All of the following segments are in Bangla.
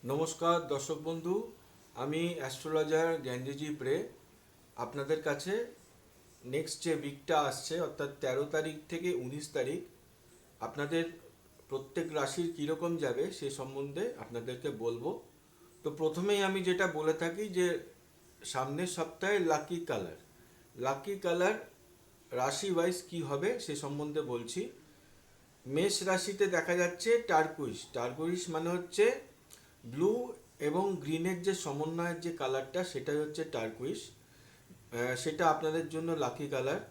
নমস্কার দর্শক বন্ধু, আমি অ্যাস্ট্রোলজার জ্ঞানজি প্রে আপনাদের কাছে নেক্সট যে উইকটা আসছে অর্থাৎ 13 তারিখ থেকে 19 তারিখ আপনাদের প্রত্যেক রাশির কীরকম যাবে সে সম্বন্ধে আপনাদেরকে বলবো। তো প্রথমেই আমি যেটা বলে থাকি যে সামনের সপ্তাহে লাকি কালার রাশি ওয়াইজ কী হবে সে সম্বন্ধে বলছি। মেষ রাশিতে দেখা যাচ্ছে টার্কুইশ মানে হচ্ছে ব্লু এবং গ্রিনের যে সমন্বয়ের যে কালারটা সেটাই হচ্ছে টার্কুইশ। সেটা আপনাদের জন্য লাকি কালার।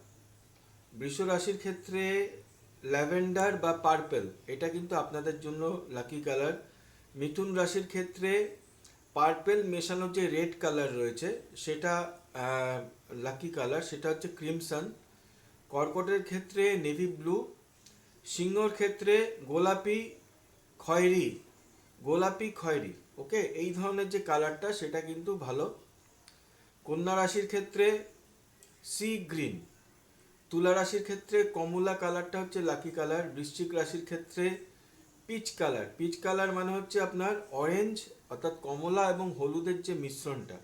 বৃষ রাশির ক্ষেত্রে ল্যাভেন্ডার বা পার্পেল এটা কিন্তু আপনাদের জন্য লাকি কালার। মিথুন রাশির ক্ষেত্রে পার্পেল মেশানো যে রেড কালার রয়েছে সেটা লাকি কালার, সেটা হচ্ছে ক্রিমসন। কর্কটের ক্ষেত্রে নেভি ব্লু। সিংহর ক্ষেত্রে খয়েরি গোলাপি খয়েরি, ওকে, এই ধরনের যে কালারটা সেটা কিন্তু ভালো। কন্যা রাশির ক্ষেত্রে সি গ্রিন। তুলা রাশির ক্ষেত্রে কমলা কালারটা হচ্ছে লাকি কালার। বৃশ্চিক রাশির ক্ষেত্রে পিচ কালার মানে হচ্ছে আপনার অরেঞ্জ অর্থাৎ কমলা এবং হলুদের যে মিশ্রণটা।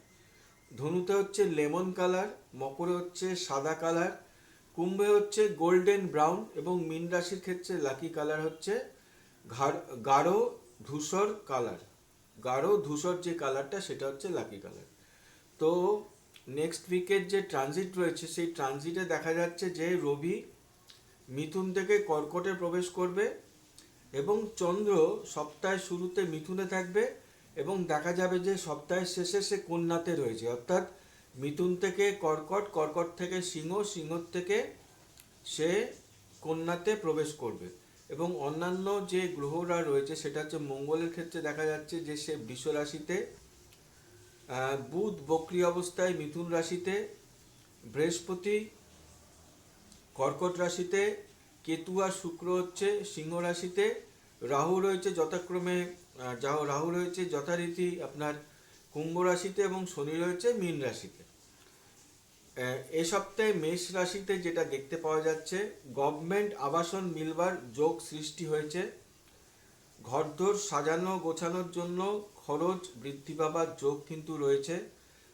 ধনুতে হচ্ছে লেমন কালার, মকরে হচ্ছে সাদা কালার, কুম্ভে হচ্ছে গোল্ডেন ব্রাউন এবং মীন রাশির ক্ষেত্রে লাকি কালার হচ্ছে গাঢ় ধূসর কালার। গাঢ় ধূসর যে কালারটা সেটা হচ্ছে লাকি কালার। তো নেক্সট উইকের যে ট্রানজিট রয়েছে সেই ট্রানজিটে দেখা যাচ্ছে যে রবি মিথুন থেকে কর্কটে প্রবেশ করবে এবং চন্দ্র সপ্তাহের শুরুতে মিথুনে থাকবে এবং দেখা যাবে যে সপ্তাহের শেষে সে কন্যাতে রয়েছে, অর্থাৎ মিথুন থেকে কর্কট থেকে সিংহ থেকে সে কন্যাতে প্রবেশ করবে। এবং অন্যান্য যে গ্রহরা রয়েছে সেটা হচ্ছে মঙ্গলের ক্ষেত্রে দেখা যাচ্ছে যে সে বৃষ রাশিতে, বুধ বক্রী অবস্থায় মিথুন রাশিতে, বৃহস্পতি কর্কট রাশিতে, কেতু আর শুক্র হচ্ছে সিংহ রাশিতে, রাহু রয়েছে যথাক্রমে রাহু রয়েছে যথারীতি আপনার কুম্ভ রাশিতে এবং শনি রয়েছে মীন রাশিতে। এ সপ্তাহে মেষ রাশিতে যেটা দেখতে পাওয়া যাচ্ছে, গভর্নমেন্ট আবাসন মিলবার যোগ সৃষ্টি হয়েছে। ঘরদোর সাজানো গোছানোর জন্য খরচ বৃদ্ধি পাবার যোগ কিন্তু রয়েছে।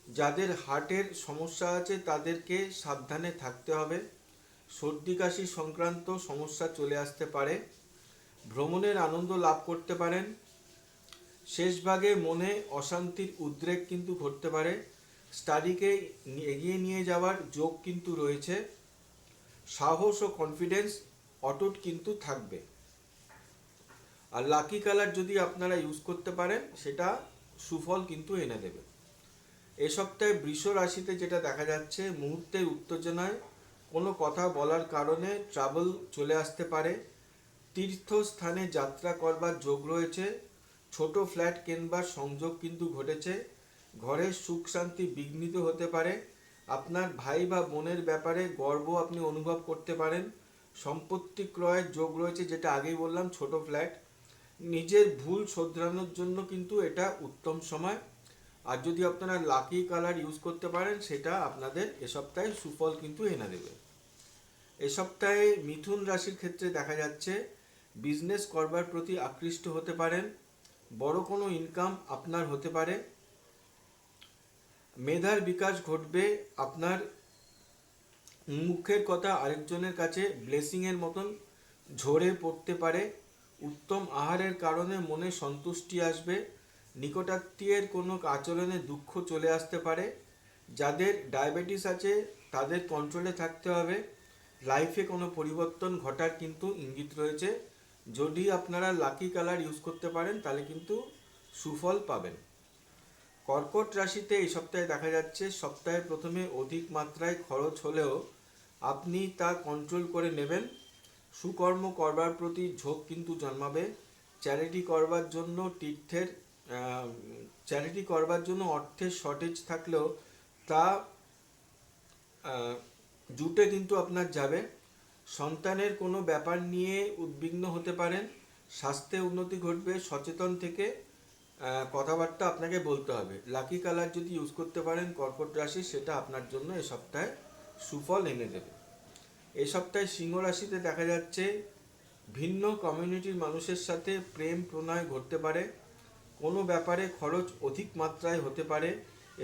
যাদের হার্টের সমস্যা আছে তাদেরকে সাবধানে থাকতে হবে। সর্দি কাশি সংক্রান্ত সমস্যা চলে আসতে পারে। ভ্রমণের আনন্দ লাভ করতে পারেন। শেষ ভাগে মনে অশান্তির উদ্রেক কিন্তু ঘটতে পারে। স্টাডিকে এগিয়ে নিয়ে যাওয়ার যোগ কিন্তু রয়েছে। সাহস ও কনফিডেন্স অটুট কিন্তু থাকবে। আর লাকি কালার যদি আপনারা ইউজ করতে পারেন সেটা সুফল কিন্তু এনে দেবে। এ সপ্তাহে বৃষ রাশিতে যেটা দেখা যাচ্ছে, মুহূর্তের উত্তেজনায় কোনো কথা বলার কারণে ট্রাবল চলে আসতে পারে। তীর্থস্থানে যাত্রা করবার যোগ রয়েছে। ছোট ফ্ল্যাট কেনবার সংযোগ কিন্তু ঘটেছে। ঘরের সুখ শান্তি বিঘ্নিত হতে পারে। আপনার ভাই বা বোনের ব্যাপারে গর্ব আপনি অনুভব করতে পারেন। সম্পত্তি ক্রয়ের যোগ রয়েছে, যেটা আগেই বললাম, ছোট ফ্ল্যাট। নিজের ভুল শোধরানোর জন্য কিন্তু এটা উত্তম সময়। আর যদি আপনারা লাকি কালার ইউজ করতে পারেন সেটা আপনাদের এ সপ্তাহে সুফল কিন্তু এনে দেবে। এ সপ্তাহে মিথুন রাশির ক্ষেত্রে দেখা যাচ্ছে বিজনেস করবার প্রতি আকৃষ্ট হতে পারেন। বড় কোনো ইনকাম আপনার হতে পারে। মেধার বিকাশ ঘটবে। আপনার মুখের কথা আরেকজনের কাছে ব্লেসিংয়ের মতন ঝরে পড়তে পারে। উত্তম আহারের কারণে মনে সন্তুষ্টি আসবে। নিকটাত্মীয়ের কোনো আচরণে দুঃখ চলে আসতে পারে। যাদের ডায়াবেটিস আছে তাদের কন্ট্রোলে থাকতে হবে। লাইফে কোনো পরিবর্তন ঘটার কিন্তু ইঙ্গিত রয়েছে। যদি আপনারা লাকি কালার ইউজ করতে পারেন তাহলে কিন্তু সুফল পাবেন। কর্কট রাশিতে এই সপ্তাহে দেখা যাচ্ছে সপ্তাহের প্রথমে অধিক মাত্রায় খরচ হলেও আপনি তা কন্ট্রোল করে নেবেন। সুকর্ম করবার প্রতি ঝোঁক কিন্তু জন্মাবে। চ্যারিটি করবার জন্য অর্থের শর্টেজ থাকলেও তা জুটে কিন্তু আপনার যাবে। সন্তানের কোনো ব্যাপার নিয়ে উদ্বিগ্ন হতে পারেন। স্বাস্থ্যে উন্নতি ঘটবে। সচেতন থেকে কথাবার্তা আপনাকে বলতে হবে। লাকি কালার যদি ইউজ করতে পারেন কর্কট রাশি, সেটা আপনার জন্য এ সপ্তাহে সুফল এনে দেবে। এই সপ্তাহে সিংহ রাশিতে দেখা যাচ্ছে ভিন্ন কমিউনিটির মানুষের সাথে প্রেম প্রণয় ঘটতে পারে। কোনো ব্যাপারে খরচ অধিক মাত্রায় হতে পারে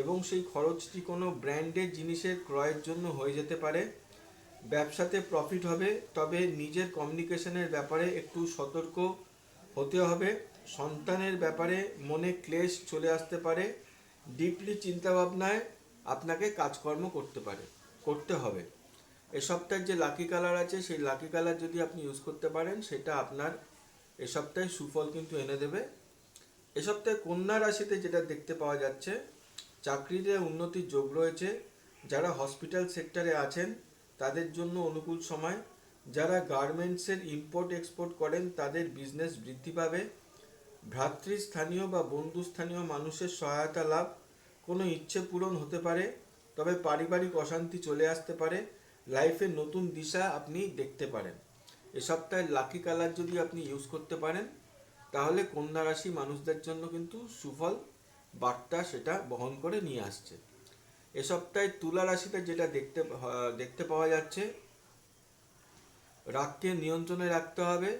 এবং সেই খরচটি কোনো ব্র্যান্ডেড জিনিসের ক্রয়ের জন্য হয়ে যেতে পারে। ব্যবসাতে প্রফিট হবে, তবে নিজের কমিউনিকেশনের ব্যাপারে একটু সতর্ক হতে হবে। সন্তানের ব্যাপারে মনে ক্লেশ চলে আসতে পারে। ডিপলি চিন্তাভাবনায় আপনাকে কাজকর্ম করতে হবে। এ সপ্তাহের যে লাকি কালার আছে সেই লাকি কালার যদি আপনি ইউজ করতে পারেন সেটা আপনার এ সপ্তাহে সুফল কিন্তু এনে দেবে। এ সপ্তাহে কন্যা রাশিতে যেটা দেখতে পাওয়া যাচ্ছে, চাকরিতে উন্নতির যোগ রয়েছে। যারা হসপিটাল সেক্টরে আছেন তাদের জন্য অনুকূল সময়। যারা গার্মেন্টসের ইম্পোর্ট এক্সপোর্ট করেন তাদের বিজনেস বৃদ্ধি পাবে। ভ্রাতৃস্থানীয় বা বন্ধুস্থানীয় মানুষের সহায়তা লাভ, কোনো ইচ্ছে পূরণ হতে পারে, তবে পারিবারিক অশান্তি চলে আসতে পারে। লাইফের নতুন দিশা আপনি দেখতে পারেন। এ সপ্তাহে লাকি কালার যদি আপনি ইউজ করতে পারেন তাহলে কন্যা রাশি মানুষদের জন্য কিন্তু সুফল বার্তা সেটা বহন করে নিয়ে আসছে। এ সপ্তাহে তুলা রাশিতে যেটা দেখতে পাওয়া যাচ্ছে, রাগকে নিয়ন্ত্রণে রাখতে হবে।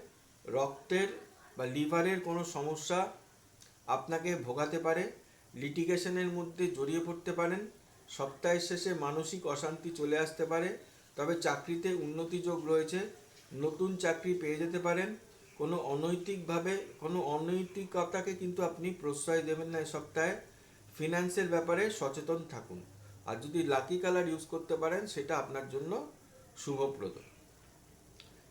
রক্তের বা লিভারের কোনো সমস্যা আপনাকে ভোগাতে পারে। লিটিগেশনের মধ্যে জড়িয়ে পড়তে পারেন। সপ্তাহের শেষে মানসিক অশান্তি চলে আসতে পারে, তবে চাকরিতে উন্নতি যোগ রয়েছে। নতুন চাকরি পেয়ে যেতে পারেন। কোনো অনৈতিকতাকে কিন্তু আপনি প্রশ্রয় দেবেন না এ সপ্তাহে। ফিনান্সের ব্যাপারে সচেতন থাকুন। আর যদি লাকি কালার ইউজ করতে পারেন সেটা আপনার জন্য শুভপ্রদ।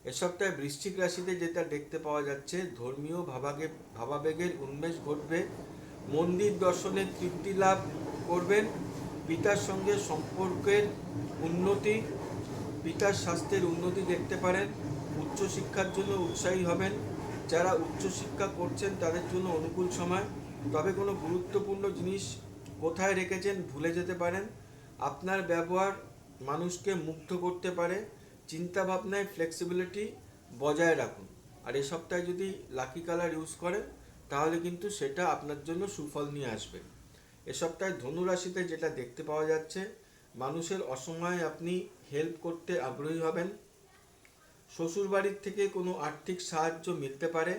এ সপ্তাহে বৃশ্চিক রাশিতে যেটা দেখতে পাওয়া যাচ্ছে, ধর্মীয় ভাবাবেগের উন্মেষ ঘটবে। মন্দির দর্শনে তৃপ্তি লাভ করবেন। পিতার সঙ্গে সম্পর্কের উন্নতি, পিতার স্বাস্থ্যের উন্নতি দেখতে পারেন। উচ্চশিক্ষার জন্য উৎসাহী হবেন। যারা উচ্চশিক্ষা করছেন তাদের জন্য অনুকূল সময়, তবে কোনো গুরুত্বপূর্ণ জিনিস কোথায় রেখেছেন ভুলে যেতে পারেন। আপনার ব্যবহার মানুষকে মুগ্ধ করতে পারে। চিন্তাভাবনায় ফ্লেক্সিবিলিটি বজায় রাখুন। আর এই সপ্তাহে যদি লাকি কালার ইউজ করেন তাহলে কিন্তু সেটা আপনার জন্য সুফল নিয়ে আসবে। এ সপ্তাহে ধনু রাশিতে যেটা দেখতে পাওয়া যাচ্ছে, মানুষের অসময়ে আপনি হেল্প করতে আগ্রহী হবেন। শ্বশুরবাড়ির থেকে কোনো আর্থিক সাহায্য মিলতে পারে।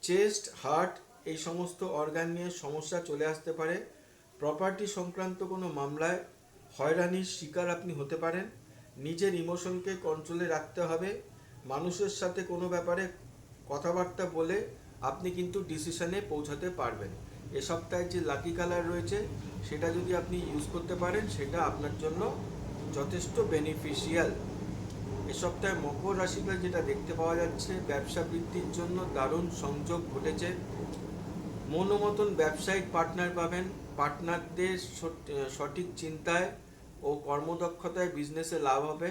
চেস্ট, হার্ট এই সমস্ত অর্গান নিয়ে সমস্যা চলে আসতে পারে। প্রপার্টি সংক্রান্ত কোনো মামলায় হয়রানির শিকার আপনি হতে পারেন। নিজের ইমোশনকে কন্ট্রোলে রাখতে হবে। মানুষের সাথে কোনো ব্যাপারে কথাবার্তা বলে আপনি কিন্তু ডিসিশনে পৌঁছাতে পারবেন। এ সপ্তাহে যে লাকি কালার রয়েছে সেটা যদি আপনি ইউজ করতে পারেন সেটা আপনার জন্য যথেষ্ট বেনিফিশিয়াল। এ সপ্তাহে মকর রাশিতে যেটা দেখতে পাওয়া যাচ্ছে, ব্যবসা বৃদ্ধির জন্য দারুণ সংযোগ ঘটেছে। মনোমতন ব্যবসায়িক পার্টনার পাবেন। পার্টনারদের সঠিক চিন্তায় ও কর্মদক্ষতায় বিজনেসে লাভ হবে।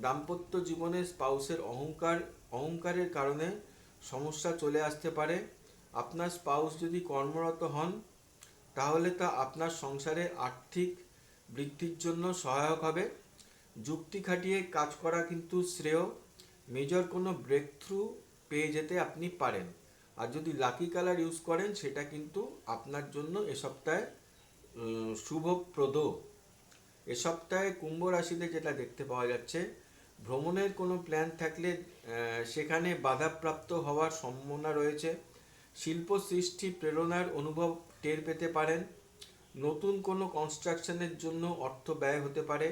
দাম্পত্য জীবনে স্পাউসের অহংকারের কারণে সমস্যা চলে আসতে পারে। আপনার স্পাউস যদি কর্মরত হন তাহলে তা আপনার সংসারে আর্থিক বৃদ্ধির জন্য সহায়ক হবে। যুক্তি খাটিয়ে কাজ করা কিন্তু শ্রেয়। মেজর কোনো ব্রেক থ্রু পেয়ে যেতে আপনি পারেন। আর যদি লাকি কালার ইউজ করেন সেটা কিন্তু আপনার জন্য এ সপ্তাহে শুভপ্রদ। এ সপ্তাহে কুম্ভ রাশিতে যেটা দেখতে পাওয়া যাচ্ছে, ভ্রমণের কোনো প্ল্যান থাকলে সেখানে বাধাপ্রাপ্ত হওয়ার সম্ভাবনা রয়েছে। শিল্প সৃষ্টি প্রেরণার অনুভব টের পেতে পারেন। নতুন কোনো কনস্ট্রাকশনের জন্য অর্থ ব্যয় হতে পারে।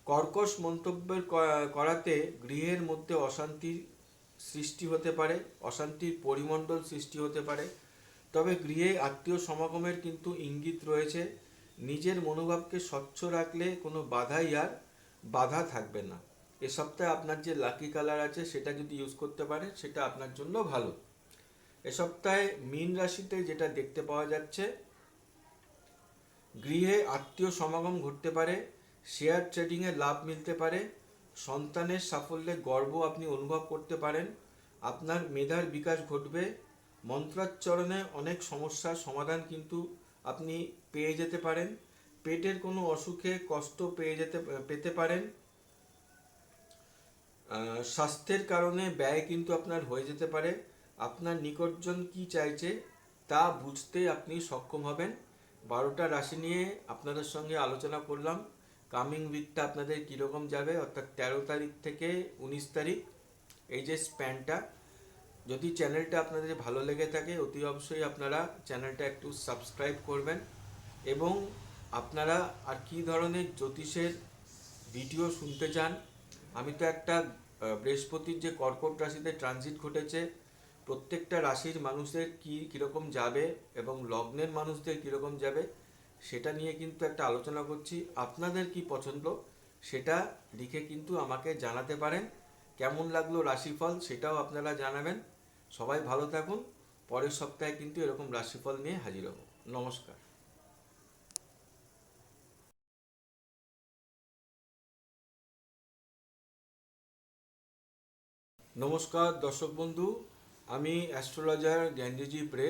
কর্কশ মন্তব্যের করাতে গৃহের মধ্যে অশান্তির পরিমণ্ডল সৃষ্টি হতে পারে। তবে গৃহে আত্মীয় সমাগমের কিন্তু ইঙ্গিত রয়েছে। নিজের মনোভাবকে স্বচ্ছ রাখলে কোনো বাধা থাকবে না। এ সপ্তাহে আপনার যে লাকি কালার আছে সেটা যদি ইউজ করতে পারেন সেটা আপনার জন্য ভালো। এ সপ্তাহে মীন রাশিতে যেটা দেখতে পাওয়া যাচ্ছে, গৃহে আত্মীয় সমাগম ঘটতে পারে। শেয়ার ট্রেডিংয়ে লাভ মিলতে পারে। সন্তানের সাফল্যে গর্ব আপনি অনুভব করতে পারেন। আপনার মেধার বিকাশ ঘটবে। মন্ত্রাচ্চরণে অনেক সমস্যার সমাধান কিন্তু আপনি পেয়ে যেতে পারেন। পেটের কোনো অসুখে কষ্ট পেতে পারেন। স্বাস্থ্যের কারণে ব্যয় কিন্তু আপনার হয়ে যেতে পারে। আপনার নিকটজন কি চাইছে তা বুঝতে আপনি সক্ষম হবেন। 12টা রাশি নিয়ে আপনাদের সঙ্গে আলোচনা করলাম। কামিং উইকটা আপনাদের কীরকম যাবে, অর্থাৎ 13 তারিখ থেকে 19 তারিখ এই যে স্প্যানটা, যদি চ্যানেলটা আপনাদের ভালো লেগে থাকে অতি অবশ্যই আপনারা চ্যানেলটা একটু সাবস্ক্রাইব করবেন। এবং আপনারা আর কি ধরনের জ্যোতিষের ভিডিও শুনতে চান, আমি তো একটা বৃহস্পতির যে কর্কট রাশিতে ট্রানজিট ঘটেছে, প্রত্যেকটা রাশির মানুষদের কীরকম যাবে এবং লগ্নের মানুষদের কীরকম যাবে সেটা নিয়ে কিন্তু একটা আলোচনা করছি। আপনাদের কি পছন্দ সেটা লিখে কিন্তু আমাকে জানাতে পারেন। কেমন লাগলো রাশিফল সেটাও আপনারা জানাবেন। সবাই ভালো থাকুন। পরের সপ্তাহে কিন্তু এরকম রাশিফল নিয়ে হাজির হব। নমস্কার। নমস্কার দর্শক বন্ধু, আমি অ্যাস্ট্রোলজার জ্ঞানজি প্রে।